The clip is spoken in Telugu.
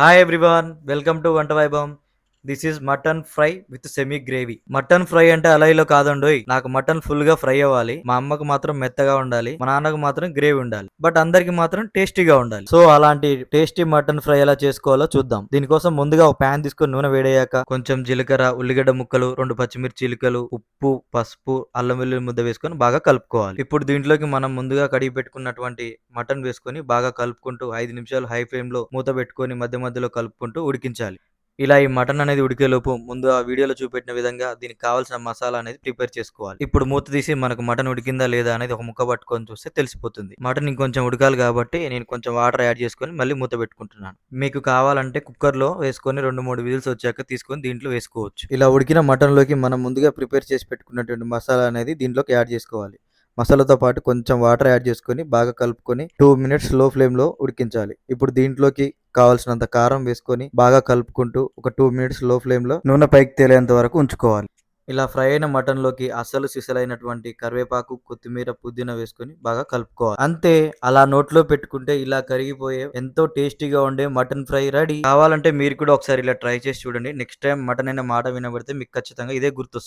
హాయ్ ఎవ్రీవన్, వెల్కమ్ టు వంట వైభవం. This is mutton fry with semi gravy. Mutton fry అంటే అలైలో కాదండోయ్, నాకు మటన్ ఫుల్ గా ఫ్రై అవ్వాలి. మా అమ్మకు మాత్రం మెత్తగా ఉండాలి, మా నాన్నకు మాత్రం గ్రేవీ ఉండాలి, బట్ అందరికి మాత్రం టేస్టీగా ఉండాలి. సో అలాంటి టేస్టీ మటన్ ఫ్రై ఎలా చేసుకోవాలో చూద్దాం. దీనికోసం ముందుగా ఒక ప్యాన్ తీసుకొని నూనె వేడయ్యాక కొంచెం జీలకర్ర, ఉల్లిగడ్డ ముక్కలు, 2 పచ్చిమిర్చిలు, ఉప్పు, పసుపు, అల్లం వెల్లుల్లి ముద్ద వేసుకొని బాగా కలుపుకోవాలి. ఇప్పుడు దీంట్లోకి మనం ముందుగా కడిగి పెట్టుకున్నటువంటి మటన్ వేసుకొని బాగా కలుపుకుంటూ 5 నిమిషాలు హై ఫ్లేమ్ లో మూత పెట్టుకొని మధ్య మధ్యలో కలుపుకుంటూ ఉడికించాలి. ఇలా ఈ మటన్ అనేది ఉడికేలోపు ముందు ఆ వీడియోలో చూపెట్టిన విధంగా దీనికి కావాల్సిన మసాలా అనేది ప్రిపేర్ చేసుకోవాలి. ఇప్పుడు మూత తీసి మనకు మటన్ ఉడికిందా లేదా అనేది ఒక ముక్క పట్టుకొని చూస్తే తెలిసిపోతుంది. మటన్ ఇంకొంచెం ఉడకాలి కాబట్టి నేను కొంచెం వాటర్ యాడ్ చేసుకొని మళ్ళీ మూత పెట్టుకుంటున్నాను. మీకు కావాలంటే కుక్కర్ లో వేసుకొని 2-3 విజిల్స్ వచ్చాక తీసుకొని దీంట్లో వేసుకోవచ్చు. ఇలా ఉడికిన మటన్ లోకి మనం ముందుగా ప్రిపేర్ చేసి పెట్టుకున్నటువంటి మసాలా అనేది దీంట్లోకి యాడ్ చేసుకోవాలి. మసాలాతో పాటు కొంచెం వాటర్ యాడ్ చేసుకొని బాగా కలుపుకొని 2 మినిట్స్ లో ఫ్లేమ్ లో ఉడికించాలి. ఇప్పుడు దీంట్లోకి కావాల్సినంత కారం వేసుకొని బాగా కలుపుకుంటూ ఒక 2 మినిట్స్ లో ఫ్లేమ్ లో నూనె పైకి తేలేంత వరకు ఉంచుకోవాలి. ఇలా ఫ్రై అయిన మటన్ లోకి అసలు సిసలైనటువంటి కరివేపాకు, కొత్తిమీర, పుదీనా వేసుకొని బాగా కలుపుకోవాలి. అంతే, అలా నోట్లో పెట్టుకుంటే ఇలా కరిగిపోయే ఎంతో టేస్టీగా ఉండే మటన్ ఫ్రై రెడీ. కావాలంటే మీరు కూడా ఒకసారి ఇలా ట్రై చేసి చూడండి. నెక్స్ట్ టైం మటన్ అయిన మాట వినబడితే మీకు ఖచ్చితంగా ఇదే గుర్తొస్తుంది.